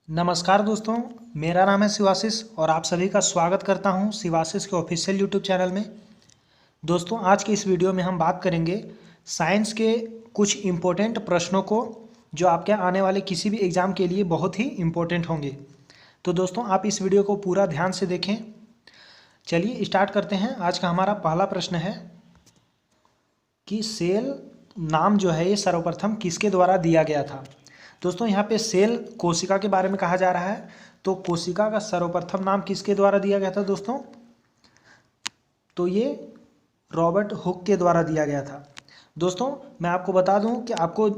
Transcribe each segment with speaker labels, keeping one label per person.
Speaker 1: नमस्कार दोस्तों, मेरा नाम है शिवाशीष और आप सभी का स्वागत करता हूं शिवाशीष के ऑफिशियल यूट्यूब चैनल में। दोस्तों, आज के इस वीडियो में हम बात करेंगे साइंस के कुछ इम्पोर्टेंट प्रश्नों को जो आपके आने वाले किसी भी एग्ज़ाम के लिए बहुत ही इम्पोर्टेंट होंगे। तो दोस्तों, आप इस वीडियो को पूरा ध्यान से देखें। चलिए स्टार्ट करते हैं। आज का हमारा पहला प्रश्न है कि सेल नाम जो है ये सर्वप्रथम किसके द्वारा दिया गया था। दोस्तों, यहाँ पे सेल कोशिका के बारे में कहा जा रहा है, तो कोशिका का सर्वप्रथम नाम किसके द्वारा दिया गया था दोस्तों? तो ये रॉबर्ट हुक के द्वारा दिया गया था। दोस्तों, मैं आपको बता दूं कि आपको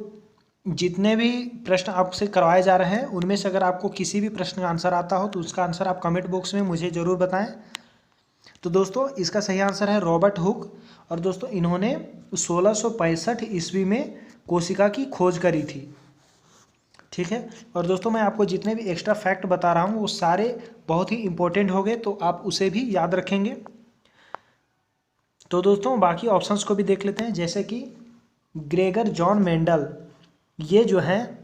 Speaker 1: जितने भी प्रश्न आपसे करवाए जा रहे हैं उनमें से अगर आपको किसी भी प्रश्न का आंसर आता हो तो उसका आंसर आप कमेंट बॉक्स में मुझे ज़रूर बताएं। तो दोस्तों, इसका सही आंसर है रॉबर्ट हुक। और दोस्तों, इन्होंने 1665 ईस्वी में कोशिका की खोज करी थी। ठीक है। और दोस्तों, मैं आपको जितने भी एक्स्ट्रा फैक्ट बता रहा हूँ वो सारे बहुत ही इंपॉर्टेंट हो गए, तो आप उसे भी याद रखेंगे। तो दोस्तों, बाकी ऑप्शंस को भी देख लेते हैं, जैसे कि ग्रेगर जॉन मेंडल, ये जो हैं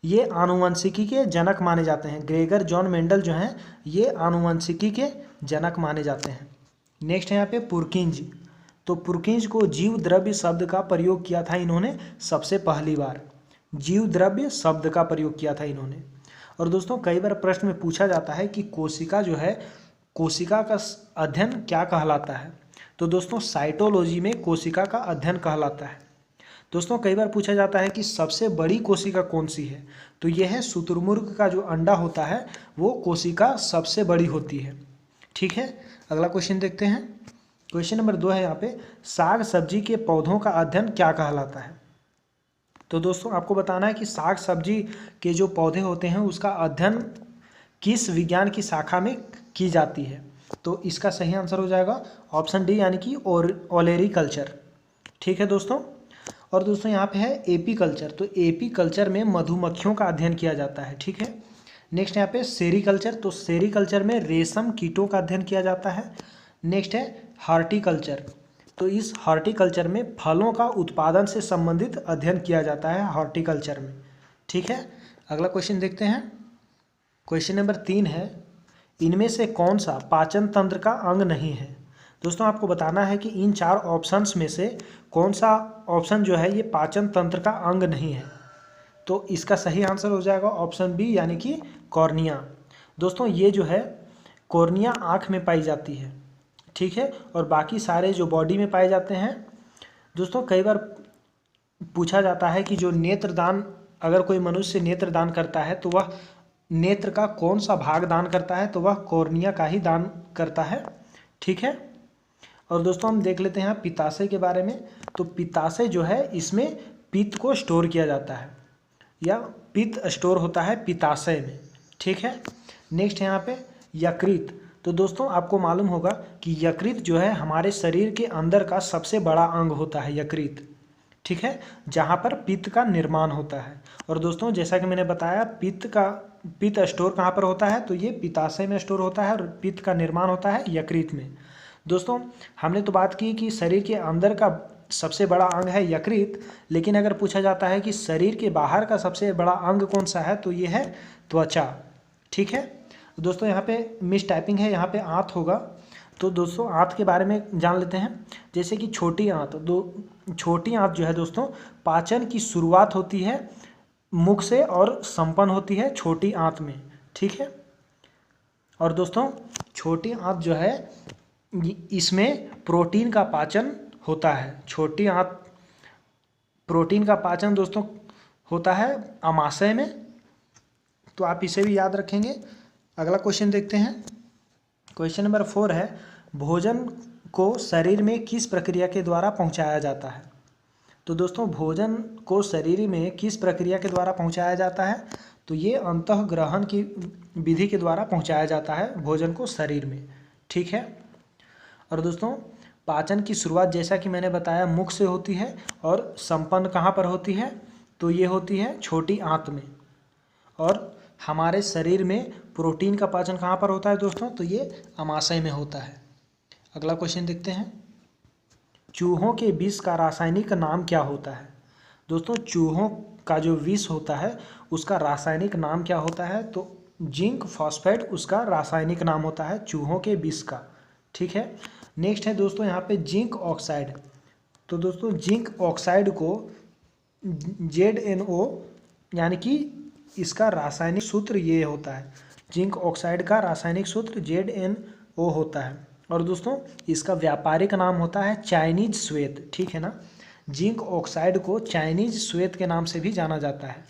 Speaker 1: ये आनुवंशिकी के जनक माने जाते हैं। ग्रेगर जॉन मेंडल जो हैं ये आनुवंशिकी के जनक माने जाते हैं। नेक्स्ट है यहाँ पे पुरकिंज। तो पुरकिंज को जीव द्रव्य शब्द का प्रयोग किया था इन्होंने सबसे पहली बार। जीव द्रव्य शब्द का प्रयोग किया था इन्होंने। और दोस्तों, कई बार प्रश्न में पूछा जाता है कि कोशिका जो है, कोशिका का अध्ययन क्या कहलाता है। तो दोस्तों, साइटोलॉजी में कोशिका का अध्ययन कहलाता है। दोस्तों, कई बार पूछा जाता है कि सबसे बड़ी कोशिका कौन सी है, तो यह है शुतुरमुर्ग का जो अंडा होता है वो कोशिका सबसे बड़ी होती है। ठीक है। अगला क्वेश्चन देखते हैं। क्वेश्चन नंबर 2 है यहाँ पे, साग सब्जी के पौधों का अध्ययन क्या कहलाता है। तो दोस्तों, आपको बताना है कि साग सब्जी के जो पौधे होते हैं उसका अध्ययन किस विज्ञान की शाखा में की जाती है। तो इसका सही आंसर हो जाएगा ऑप्शन डी, यानी कि ओलेरी कल्चर। ठीक है दोस्तों। और दोस्तों, यहाँ पे है एपी कल्चर। तो एपी कल्चर में मधुमक्खियों का अध्ययन किया जाता है। ठीक है। नेक्स्ट यहाँ पे सेरीकल्चर। तो सेरीकल्चर में रेशम कीटों का अध्ययन किया जाता है। नेक्स्ट है हॉर्टिकल्चर। तो इस हॉर्टिकल्चर में फलों का उत्पादन से संबंधित अध्ययन किया जाता है हॉर्टिकल्चर में। ठीक है। अगला क्वेश्चन देखते हैं। क्वेश्चन नंबर 3 है, इनमें से कौन सा पाचन तंत्र का अंग नहीं है। दोस्तों, आपको बताना है कि इन 4 ऑप्शंस में से कौन सा ऑप्शन जो है ये पाचन तंत्र का अंग नहीं है। तो इसका सही आंसर हो जाएगा ऑप्शन बी, यानी कि कॉर्निया। दोस्तों, ये जो है कॉर्निया आँख में पाई जाती है। ठीक है। और बाकी सारे जो बॉडी में पाए जाते हैं। दोस्तों, कई बार पूछा जाता है कि जो नेत्रदान, अगर कोई मनुष्य नेत्रदान करता है तो वह नेत्र का कौन सा भाग दान करता है, तो वह कॉर्निया का ही दान करता है। ठीक है। और दोस्तों, हम देख लेते हैं पित्ताशय के बारे में। तो पित्ताशय जो है इसमें पित्त को स्टोर किया जाता है, या पित्त स्टोर होता है पित्ताशय में। ठीक है। नेक्स्ट है यहाँ पे यकृत। तो दोस्तों, आपको मालूम होगा कि यकृत जो है हमारे शरीर के अंदर का सबसे बड़ा अंग होता है यकृत। ठीक है। जहाँ पर पित्त का निर्माण होता है। और दोस्तों, जैसा कि मैंने बताया, पित्त स्टोर कहाँ पर होता है, तो ये पित्ताशय में स्टोर होता है, और पित्त का निर्माण होता है यकृत में। दोस्तों, हमने तो बात की कि शरीर के अंदर का सबसे बड़ा अंग है यकृत, लेकिन अगर पूछा जाता है कि शरीर के बाहर का सबसे बड़ा अंग कौन सा है, तो ये है त्वचा। ठीक है। दोस्तों, यहाँ पे मिस टाइपिंग है, यहाँ पे आंत होगा। तो दोस्तों, आंत के बारे में जान लेते हैं। जैसे कि छोटी आंत, छोटी आंत जो है दोस्तों, पाचन की शुरुआत होती है मुख से और संपन्न होती है छोटी आंत में। ठीक है। और दोस्तों, छोटी आंत जो है इसमें प्रोटीन का पाचन होता है। छोटी आंत प्रोटीन का पाचन दोस्तों होता है अमाशय में। तो आप इसे भी याद रखेंगे। अगला क्वेश्चन देखते हैं। क्वेश्चन नंबर 4 है, भोजन को शरीर में किस प्रक्रिया के द्वारा पहुंचाया जाता है। तो दोस्तों, भोजन को शरीर में किस प्रक्रिया के द्वारा पहुंचाया जाता है, तो ये अंतःग्रहण की विधि के द्वारा पहुंचाया जाता है भोजन को शरीर में। ठीक है। और दोस्तों, पाचन की शुरुआत जैसा कि मैंने बताया मुख से होती है, और संपन्न कहाँ पर होती है, तो ये होती है छोटी आंत में। और हमारे शरीर में प्रोटीन का पाचन कहाँ पर होता है दोस्तों, तो ये अमाशय में होता है। अगला क्वेश्चन देखते हैं। चूहों के विष का रासायनिक नाम क्या होता है। दोस्तों, चूहों का जो विष होता है उसका रासायनिक नाम क्या होता है, तो जिंक फॉस्फेट उसका रासायनिक नाम होता है चूहों के विष का। ठीक है। नेक्स्ट है दोस्तों यहाँ पे जिंक ऑक्साइड। तो दोस्तों जिंक ऑक्साइड को ZnO यानी कि इसका रासायनिक सूत्र ये होता है, जिंक ऑक्साइड का रासायनिक सूत्र ZnO होता है। और दोस्तों इसका व्यापारिक नाम होता है चाइनीज श्वेत। ठीक है ना, जिंक ऑक्साइड को चाइनीज श्वेत के नाम से भी जाना जाता है।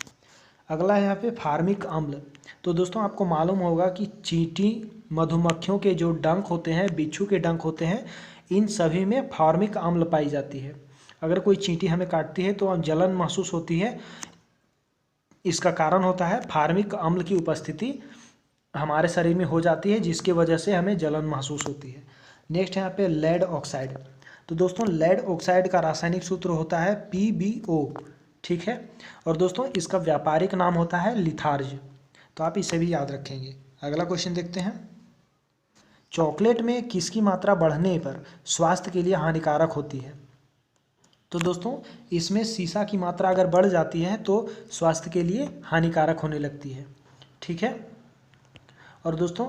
Speaker 1: अगला है यहाँ पे फार्मिक अम्ल। तो दोस्तों आपको मालूम होगा कि चींटी, मधुमक्खियों के जो डंक होते हैं, बिच्छू के डंक होते हैं, इन सभी में फार्मिक अम्ल पाई जाती है। अगर कोई चींटी हमें काटती है तो जलन महसूस होती है, इसका कारण होता है फार्मिक अम्ल की उपस्थिति हमारे शरीर में हो जाती है, जिसकी वजह से हमें जलन महसूस होती है। नेक्स्ट है यहाँ पे लेड ऑक्साइड। तो दोस्तों लेड ऑक्साइड का रासायनिक सूत्र होता है PbO। ठीक है। और दोस्तों इसका व्यापारिक नाम होता है लिथार्ज। तो आप इसे भी याद रखेंगे। अगला क्वेश्चन देखते हैं, चॉकलेट में किसकी मात्रा बढ़ने पर स्वास्थ्य के लिए हानिकारक होती है? तो दोस्तों इसमें सीसा की मात्रा अगर बढ़ जाती है तो स्वास्थ्य के लिए हानिकारक होने लगती है। ठीक है। और दोस्तों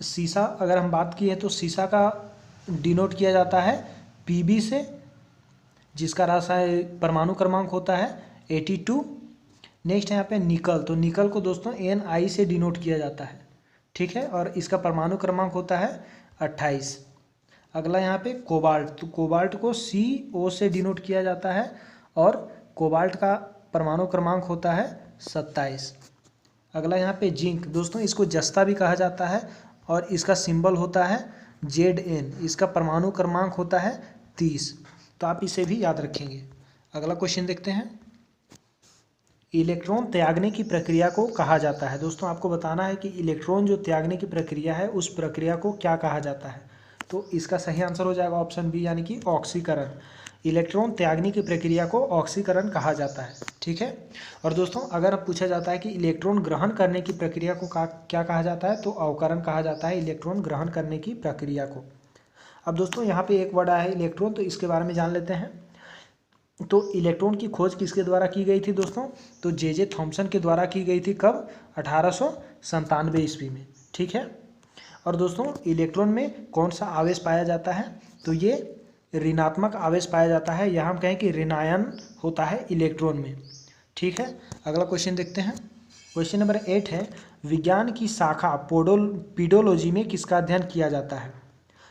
Speaker 1: सीसा अगर हम बात की है तो सीसा का डिनोट किया जाता है Pb से, जिसका रासायनिक परमाणु क्रमांक होता है 82। नेक्स्ट है यहाँ पे निकल। तो निकल को दोस्तों Ni से डिनोट किया जाता है। ठीक है। और इसका परमाणु क्रमांक होता है 28। अगला यहाँ पे कोबाल्ट। तो कोबाल्ट को Co से डिनोट किया जाता है और कोबाल्ट का परमाणु क्रमांक होता है 27। अगला यहाँ पे जिंक। दोस्तों इसको जस्ता भी कहा जाता है और इसका सिंबल होता है Zn। इसका परमाणु क्रमांक होता है 30। तो आप इसे भी याद रखेंगे। अगला क्वेश्चन देखते हैं, इलेक्ट्रॉन त्यागने की प्रक्रिया को कहा जाता है। दोस्तों आपको बताना है कि इलेक्ट्रॉन जो त्यागने की प्रक्रिया है उस प्रक्रिया को क्या कहा जाता है। तो इसका सही आंसर हो जाएगा ऑप्शन बी यानी कि ऑक्सीकरण। इलेक्ट्रॉन त्यागने की प्रक्रिया को ऑक्सीकरण कहा जाता है। ठीक है। और दोस्तों अगर पूछा जाता है कि इलेक्ट्रॉन ग्रहण करने की प्रक्रिया को क्या कहा जाता है, तो अवकरण कहा जाता है इलेक्ट्रॉन ग्रहण करने की प्रक्रिया को। अब दोस्तों यहाँ पे एक वर्ड आया है इलेक्ट्रॉन, तो इसके बारे में जान लेते हैं। तो इलेक्ट्रॉन की खोज किसके द्वारा की गई थी दोस्तों? तो J.J. थॉमसन के द्वारा की गई थी। कब? 1897 ईस्वी में। ठीक है। और दोस्तों इलेक्ट्रॉन में कौन सा आवेश पाया जाता है? तो ये ऋणात्मक आवेश पाया जाता है, या हम कहें कि ऋणायन होता है इलेक्ट्रॉन में। ठीक है। अगला क्वेश्चन देखते हैं, क्वेश्चन नंबर 8 है, विज्ञान की शाखा पीडोलॉजी में किसका अध्ययन किया जाता है?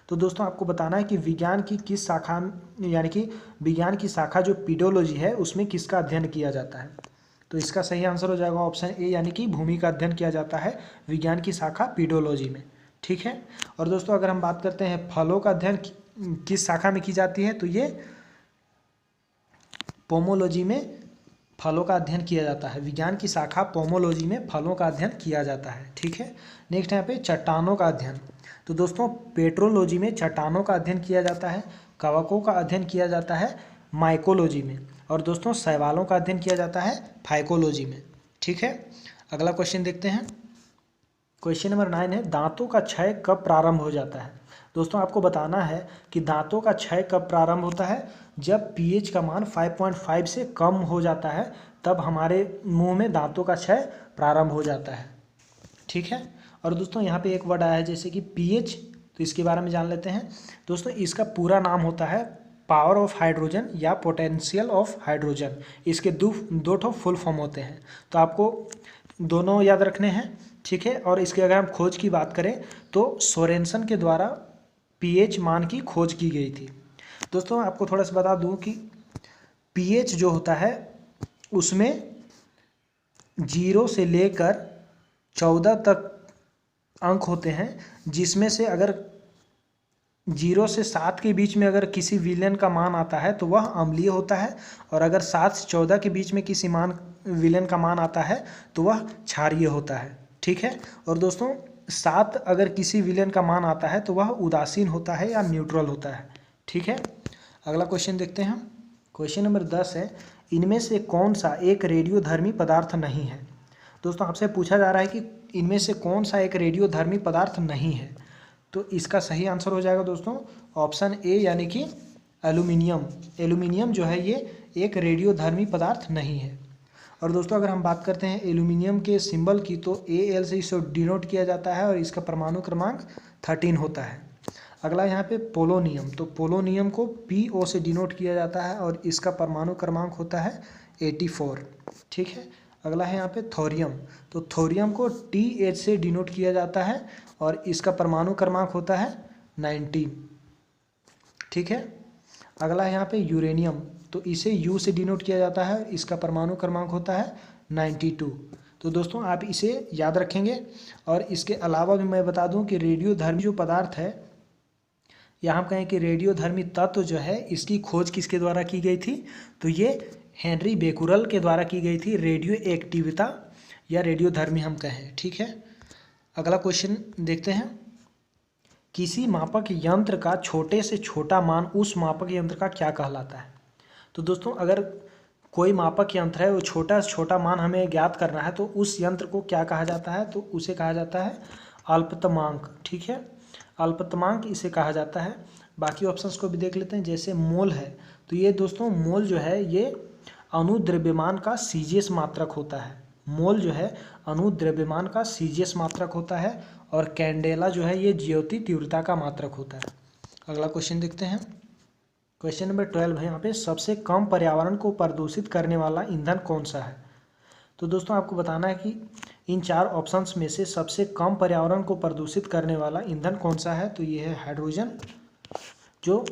Speaker 1: तो दोस्तों आपको बताना है कि विज्ञान की किस शाखा यानी कि विज्ञान की शाखा जो पीडोलॉजी है उसमें किसका अध्ययन किया जाता है। तो इसका सही आंसर हो जाएगा ऑप्शन ए यानी कि भूमि का अध्ययन किया जाता है विज्ञान की शाखा पीडोलॉजी में। ठीक है। और दोस्तों अगर हम बात करते हैं फलों का अध्ययन किस शाखा में की जाती है, तो ये पोमोलॉजी में फलों का अध्ययन किया जाता है। विज्ञान की शाखा पोमोलॉजी में फलों का अध्ययन किया जाता है। ठीक है। नेक्स्ट यहाँ पे चट्टानों का अध्ययन। तो दोस्तों पेट्रोलॉजी में चट्टानों का अध्ययन किया जाता है। कवकों का अध्ययन किया जाता है माइकोलॉजी में। और दोस्तों शैवालों का अध्ययन किया जाता है फाइकोलॉजी में। ठीक है। अगला क्वेश्चन देखते हैं, क्वेश्चन नंबर 9 है, दांतों का क्षय कब प्रारंभ हो जाता है? दोस्तों आपको बताना है कि दांतों का क्षय कब प्रारंभ होता है। जब pH का मान 5.5 से कम हो जाता है तब हमारे मुंह में दांतों का क्षय प्रारंभ हो जाता है। ठीक है। और दोस्तों यहाँ पे एक वर्ड आया है जैसे कि pH, तो इसके बारे में जान लेते हैं। दोस्तों इसका पूरा नाम होता है पावर ऑफ हाइड्रोजन या पोटेंशियल ऑफ हाइड्रोजन। इसके दो ठो फुल फॉर्म होते हैं, तो आपको दोनों याद रखने हैं। ठीक है। और इसके अगर हम खोज की बात करें तो सोरेनसन के द्वारा pH मान की खोज की गई थी। दोस्तों आपको थोड़ा सा बता दूं कि pH जो होता है उसमें 0 से लेकर 14 तक अंक होते हैं, जिसमें से अगर 0 से 7 के बीच में अगर किसी विलेन का मान आता है तो वह अम्लीय होता है, और अगर 7 से 14 के बीच में किसी विलेन का मान आता है तो वह क्षारीय होता है। ठीक है। और दोस्तों 7 अगर किसी विलेन का मान आता है तो वह उदासीन होता है या न्यूट्रल होता है। ठीक है। अगला क्वेश्चन देखते हैं, क्वेश्चन नंबर 10 है, इनमें से कौन सा एक रेडियोधर्मी पदार्थ नहीं है? दोस्तों आपसे पूछा जा रहा है कि इनमें से कौन सा एक रेडियोधर्मी पदार्थ नहीं है। तो इसका सही आंसर हो जाएगा दोस्तों ऑप्शन ए यानी कि एल्यूमिनियम। एल्यूमिनियम जो है ये एक रेडियोधर्मी पदार्थ नहीं है। और दोस्तों अगर हम बात करते हैं एल्यूमिनियम के सिंबल की, तो AL से इसे डिनोट किया जाता है और इसका परमाणु क्रमांक 13 होता है। अगला यहाँ पे पोलोनियम, तो पोलोनियम को PO से डिनोट किया जाता है और इसका परमाणु क्रमांक होता है 84। ठीक है। अगला है यहाँ पे थोरियम, तो थोरियम को TH से डिनोट किया जाता है और इसका परमाणु क्रमांक होता है 19। ठीक है। अगला है यहाँ पे यूरेनियम, तो इसे U से डिनोट किया जाता है, इसका परमाणु क्रमांक होता है 92। तो दोस्तों आप इसे याद रखेंगे। और इसके अलावा भी मैं बता दूं कि रेडियोधर्मी जो पदार्थ है, या हम कहें कि रेडियोधर्मी तत्व जो है, इसकी खोज किसके द्वारा की गई थी, तो ये हेनरी बेकुरल के द्वारा की गई थी। रेडियो एक्टिविता या रेडियोधर्मी हम कहें। ठीक है। अगला क्वेश्चन देखते हैं। किसी मापक यंत्र का छोटे से छोटा मान उस मापक यंत्र का क्या कहलाता है। तो दोस्तों अगर कोई मापक यंत्र है, वो छोटा से छोटा मान हमें ज्ञात करना है, तो उस यंत्र को क्या कहा जाता है, तो उसे कहा जाता है अल्पतमांक। ठीक है। अल्पतमांक इसे कहा जाता है। बाकी ऑप्शंस को भी देख लेते हैं। जैसे मोल है, तो ये दोस्तों मोल जो है ये अनुद्रव्यमान का सीजीएस मात्रक होता है। मोल जो है अनुद्रव्यमान का सीजीएस मात्रक होता है। और कैंडेला जो है ये ज्योति तीव्रता का मात्रक होता है। अगला क्वेश्चन देखते हैं। क्वेश्चन नंबर 12 है यहाँ पे, सबसे कम पर्यावरण को प्रदूषित करने वाला ईंधन कौन सा है। तो दोस्तों आपको बताना है कि इन 4 ऑप्शंस में से सबसे कम पर्यावरण को प्रदूषित करने वाला ईंधन कौन सा है। तो ये है हाइड्रोजन, जो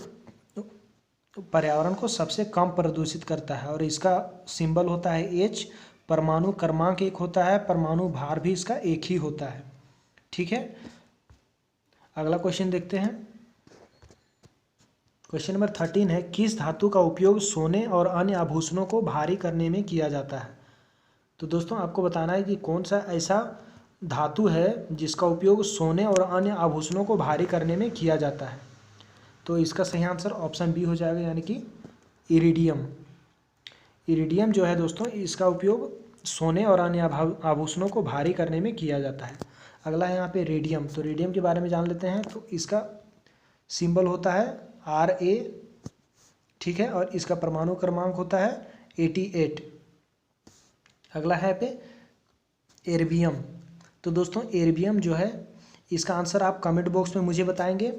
Speaker 1: पर्यावरण को सबसे कम प्रदूषित करता है और इसका सिंबल होता है H। परमाणु क्रमांक 1 होता है, परमाणु भार भी इसका 1 ही होता है। ठीक है। अगला क्वेश्चन देखते हैं। क्वेश्चन नंबर 13 है, किस धातु का उपयोग सोने और अन्य आभूषणों को भारी करने में किया जाता है। तो दोस्तों आपको बताना है कि कौन सा ऐसा धातु है जिसका उपयोग सोने और अन्य आभूषणों को भारी करने में किया जाता है। तो इसका सही आंसर ऑप्शन बी हो जाएगा, यानी कि इरिडियम। इरिडियम जो है दोस्तों, इसका उपयोग सोने और अन्य आभूषणों को भारी करने में किया जाता है। अगला है यहाँ पे रेडियम, तो रेडियम के बारे में जान लेते हैं। तो इसका सिंबल होता है Ra। ठीक है। और इसका परमाणु क्रमांक होता है 88। अगला है पे एर्बियम, तो दोस्तों एर्बियम जो है, इसका आंसर आप कमेंट बॉक्स में मुझे बताएंगे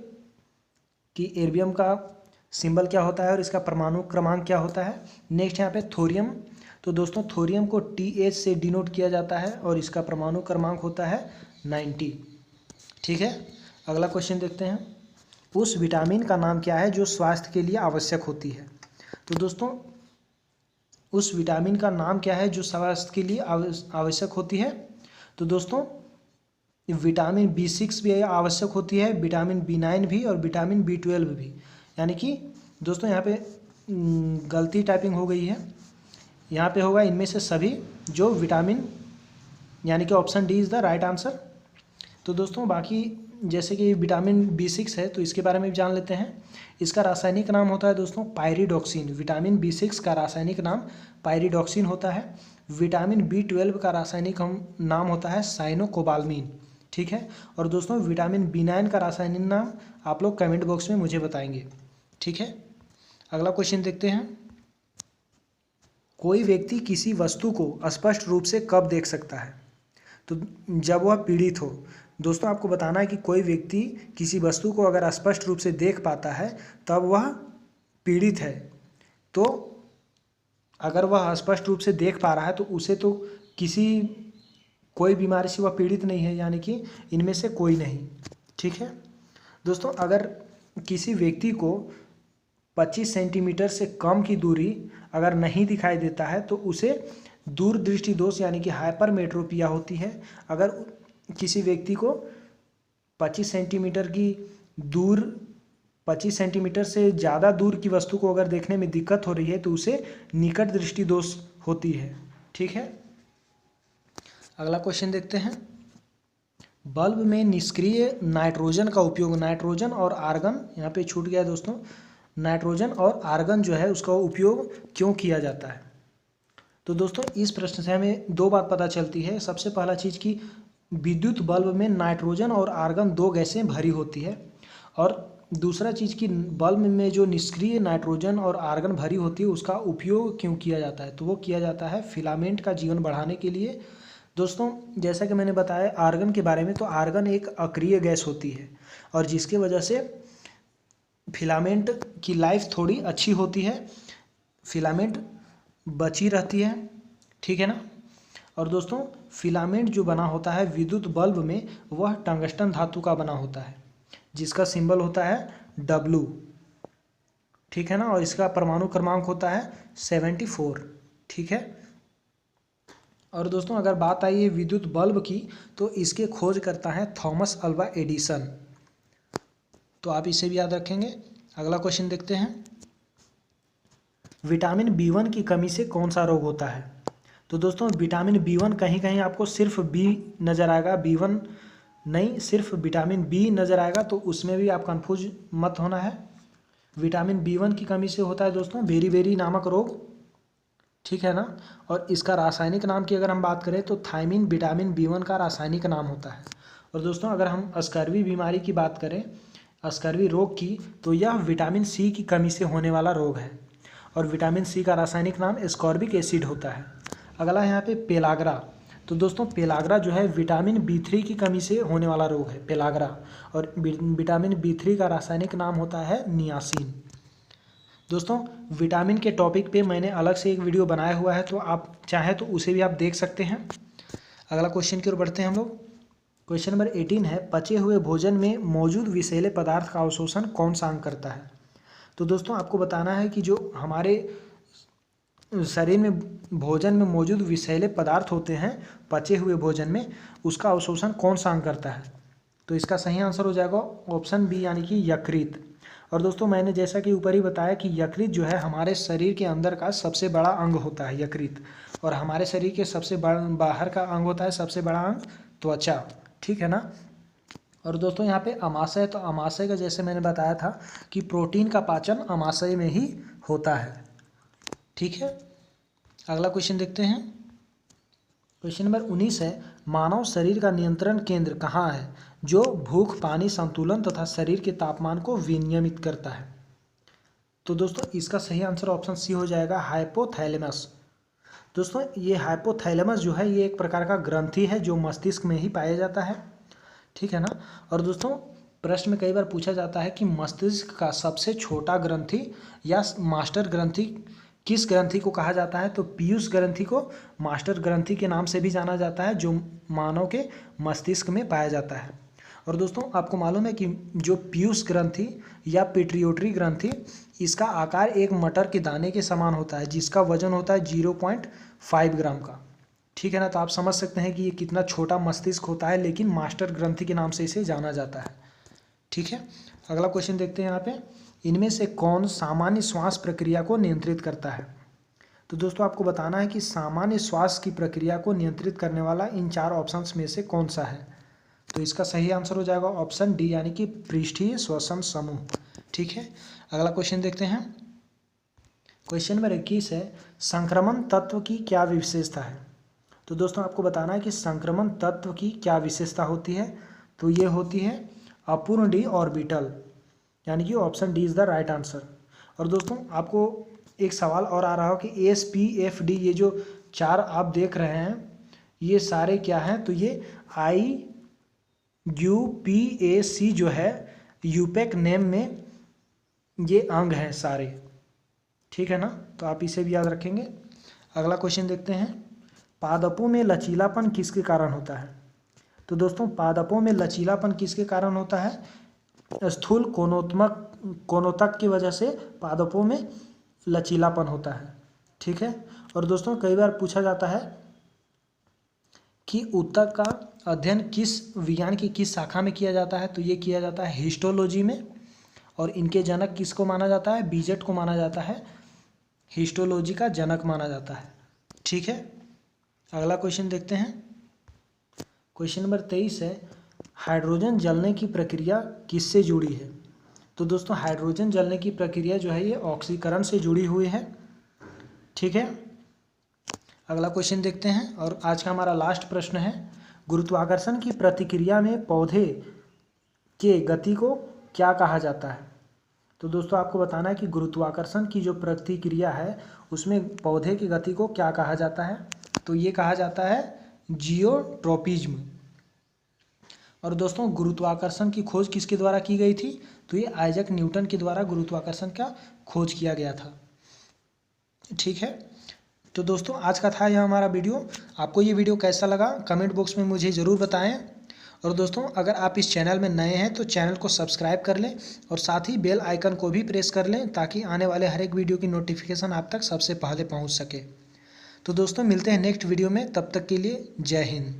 Speaker 1: कि एर्बियम का सिंबल क्या होता है और इसका परमाणु क्रमांक क्या होता है। नेक्स्ट यहाँ पे थोरियम, तो दोस्तों थोरियम को TH से डिनोट किया जाता है और इसका परमाणु क्रमांक होता है 90। ठीक है। अगला क्वेश्चन देखते हैं। उस विटामिन का नाम क्या है जो स्वास्थ्य के लिए आवश्यक होती है। तो दोस्तों उस विटामिन का नाम क्या है जो स्वास्थ्य के लिए आवश्यक होती है। तो दोस्तों विटामिन B6 भी आवश्यक होती है, विटामिन B9 भी और विटामिन B12 भी। यानी कि दोस्तों यहाँ पे गलती टाइपिंग हो गई है, यहाँ पे होगा इनमें से सभी जो विटामिन, यानी कि option D is the right answer. तो दोस्तों बाकी जैसे कि विटामिन B6 है, तो इसके बारे में भी जान लेते हैं। इसका रासायनिक नाम होता है दोस्तों पायरिडॉक्सिन। विटामिन B6 का रासायनिक नाम पायरिडॉक्सिन होता है। विटामिन B12 का रासायनिक नाम होता है साइनोकोबाल्मिन। ठीक है। और दोस्तों विटामिन B9 का रासायनिक नाम आप लोग कमेंट बॉक्स में मुझे बताएंगे। ठीक है। अगला क्वेश्चन देखते हैं। कोई व्यक्ति किसी वस्तु को स्पष्ट रूप से कब देख सकता है। तो जब वह पीड़ित हो। दोस्तों आपको बताना है कि कोई व्यक्ति किसी वस्तु को अगर स्पष्ट रूप से देख पाता है तब वह पीड़ित है। तो अगर वह स्पष्ट रूप से देख पा रहा है तो उसे तो कोई बीमारी से वह पीड़ित नहीं है, यानी कि इनमें से कोई नहीं। ठीक है। दोस्तों अगर किसी व्यक्ति को 25 सेंटीमीटर से कम की दूरी अगर नहीं दिखाई देता है तो उसे दूरदृष्टि दोष यानी कि हाइपरमेट्रोपिया होती है। अगर किसी व्यक्ति को 25 सेंटीमीटर से ज़्यादा दूर की वस्तु को अगर देखने में दिक्कत हो रही है तो उसे निकट दृष्टि दोष होती है। ठीक है। अगला क्वेश्चन देखते हैं। बल्ब में निष्क्रिय नाइट्रोजन का उपयोग, नाइट्रोजन और आर्गन, यहाँ पे छूट गया दोस्तों, नाइट्रोजन और आर्गन जो है उसका उपयोग क्यों किया जाता है। तो दोस्तों इस प्रश्न से हमें 2 बात पता चलती है। सबसे पहला चीज़ कि विद्युत बल्ब में नाइट्रोजन और आर्गन 2 गैसें भरी होती है और दूसरा चीज़ कि बल्ब में जो निष्क्रिय नाइट्रोजन और आर्गन भरी होती है उसका उपयोग क्यों किया जाता है, तो वो किया जाता है फिलामेंट का जीवन बढ़ाने के लिए। दोस्तों जैसा कि मैंने बताया आर्गन के बारे में, तो आर्गन एक अक्रिय गैस होती है और जिसके वजह से फिलामेंट की लाइफ थोड़ी अच्छी होती है, फिलामेंट बची रहती है, ठीक है ना। और दोस्तों फिलामेंट जो बना होता है विद्युत बल्ब में वह टंगस्टन धातु का बना होता है जिसका सिंबल होता है W, ठीक है ना, और इसका परमाणु क्रमांक होता है 74, ठीक है। और दोस्तों अगर बात आई है विद्युत बल्ब की, तो इसके खोज करता है थॉमस अल्वा एडिसन, तो आप इसे भी याद रखेंगे। अगला क्वेश्चन देखते हैं, विटामिन B1 की कमी से कौन सा रोग होता है। तो दोस्तों विटामिन B1 कहीं कहीं आपको सिर्फ B नज़र आएगा, B1 नहीं, सिर्फ विटामिन B नज़र आएगा, तो उसमें भी आप कंफ्यूज मत होना है। विटामिन B1 की कमी से होता है दोस्तों बेरी नामक रोग, ठीक है ना। और इसका रासायनिक नाम की अगर हम बात करें तो थायमिन विटामिन B1 का रासायनिक नाम होता है। और दोस्तों अगर हम स्कर्वी बीमारी की बात करें, स्कर्वी रोग की, तो यह विटामिन C की कमी से होने वाला रोग है और विटामिन C का रासायनिक नाम एस्कॉर्बिक एसिड होता है। अगला यहाँ पे पेलाग्रा, तो दोस्तों पेलाग्रा जो है विटामिन B3 की कमी से होने वाला रोग है पेलाग्रा, और विटामिन B3 का रासायनिक नाम होता है नियासिन। दोस्तों विटामिन के टॉपिक पे मैंने अलग से एक वीडियो बनाया हुआ है, तो आप चाहें तो उसे भी आप देख सकते हैं। अगला क्वेश्चन की ओर बढ़ते हैं हम लोग। क्वेश्चन नंबर 18 है, पचे हुए भोजन में मौजूद विषैले पदार्थ का अवशोषण कौन सा अंग करता है। तो दोस्तों आपको बताना है कि जो हमारे शरीर में भोजन में मौजूद विषैले पदार्थ होते हैं पचे हुए भोजन में, उसका अवशोषण कौन सा अंग करता है। तो इसका सही आंसर हो जाएगा ऑप्शन बी यानी कि यकृत। और दोस्तों मैंने जैसा कि ऊपर ही बताया कि यकृत जो है हमारे शरीर के अंदर का सबसे बड़ा अंग होता है यकृत, और हमारे शरीर के सबसे बाहर का अंग होता है सबसे बड़ा अंग त्वचा, ठीक है ना। और दोस्तों यहाँ पे अमाशय, तो अमाशय का जैसे मैंने बताया था कि प्रोटीन का पाचन अमाशय में ही होता है, ठीक है। अगला क्वेश्चन देखते हैं। क्वेश्चन नंबर 19 है, मानव शरीर का नियंत्रण केंद्र कहाँ है जो भूख पानी संतुलन तथा शरीर के तापमान को विनियमित करता है। तो दोस्तों इसका सही आंसर ऑप्शन सी हो जाएगा हाइपोथैलेमस। दोस्तों ये हाइपोथैलेमस जो है ये एक प्रकार का ग्रंथि है जो मस्तिष्क में ही पाया जाता है, ठीक है ना। और दोस्तों प्रश्न में कई बार पूछा जाता है कि मस्तिष्क का सबसे छोटा ग्रंथि या मास्टर ग्रंथि किस ग्रंथि को कहा जाता है, तो पीयूष ग्रंथि को मास्टर ग्रंथि के नाम से भी जाना जाता है जो मानव के मस्तिष्क में पाया जाता है। और दोस्तों आपको मालूम है कि जो पीयूष ग्रंथि या पिट्यूटरी ग्रंथि, इसका आकार एक मटर के दाने के समान होता है जिसका वजन होता है 0.5 ग्राम का, ठीक है ना। तो आप समझ सकते हैं कि ये कितना छोटा मस्तिष्क होता है, लेकिन मास्टर ग्रंथि के नाम से इसे जाना जाता है, ठीक है। अगला क्वेश्चन देखते हैं यहाँ पे, इनमें से कौन सामान्य श्वास प्रक्रिया को नियंत्रित करता है। तो दोस्तों आपको बताना है कि सामान्य श्वास की प्रक्रिया को नियंत्रित करने वाला इन 4 ऑप्शंस में से कौन सा है। तो इसका सही आंसर हो जाएगा ऑप्शन डी यानी कि पृष्ठीय श्वसन समूह, ठीक है। अगला क्वेश्चन देखते हैं। क्वेश्चन नंबर 21 है, संक्रमण तत्व की क्या विशेषता है। तो दोस्तों आपको बताना है कि संक्रमण तत्व की क्या विशेषता होती है। तो ये होती है अपूर्ण डी ऑर्बिटल, यानी कि option D is the right answer. और दोस्तों आपको एक सवाल और आ रहा हो कि SPFD ये जो 4 आप देख रहे हैं ये सारे क्या हैं, तो ये IUPAC जो है यूपेक नेम में ये अंग हैं सारे, ठीक है ना। तो आप इसे भी याद रखेंगे। अगला क्वेश्चन देखते हैं, पादपों में लचीलापन किसके कारण होता है। तो दोस्तों पादपों में लचीलापन किसके कारण होता है, स्थूल कोणोत्तक की वजह से पादपों में लचीलापन होता है, ठीक है। और दोस्तों कई बार पूछा जाता है कि ऊतक का अध्ययन किस विज्ञान की किस शाखा में किया जाता है, तो ये किया जाता है हिस्टोलॉजी में, और इनके जनक किसको माना जाता है, बीजेट को माना जाता है, हिस्टोलॉजी का जनक माना जाता है, ठीक है। अगला क्वेश्चन देखते हैं। क्वेश्चन नंबर 23 है, हाइड्रोजन जलने की प्रक्रिया किससे जुड़ी है। तो दोस्तों हाइड्रोजन जलने की प्रक्रिया जो है ये ऑक्सीकरण से जुड़ी हुई है, ठीक है। अगला क्वेश्चन देखते हैं और आज का हमारा लास्ट प्रश्न है, गुरुत्वाकर्षण की प्रतिक्रिया में पौधे के गति को क्या कहा जाता है। तो दोस्तों आपको बताना है कि गुरुत्वाकर्षण की जो प्रतिक्रिया है उसमें पौधे की गति को क्या कहा जाता है। तो ये कहा जाता है जियोट्रॉपिज्म। और दोस्तों गुरुत्वाकर्षण की खोज किसके द्वारा की गई थी? तो ये आइजैक न्यूटन के द्वारा गुरुत्वाकर्षण का खोज किया गया था। ठीक है, तो दोस्तों आज का था यह हमारा वीडियो। आपको ये वीडियो कैसा लगा कमेंट बॉक्स में मुझे ज़रूर बताएं। और दोस्तों अगर आप इस चैनल में नए हैं तो चैनल को सब्सक्राइब कर लें और साथ ही बेल आइकन को भी प्रेस कर लें ताकि आने वाले हर एक वीडियो की नोटिफिकेशन आप तक सबसे पहले पहुंच सके। तो दोस्तों मिलते हैं नेक्स्ट वीडियो में, तब तक के लिए जय हिंद।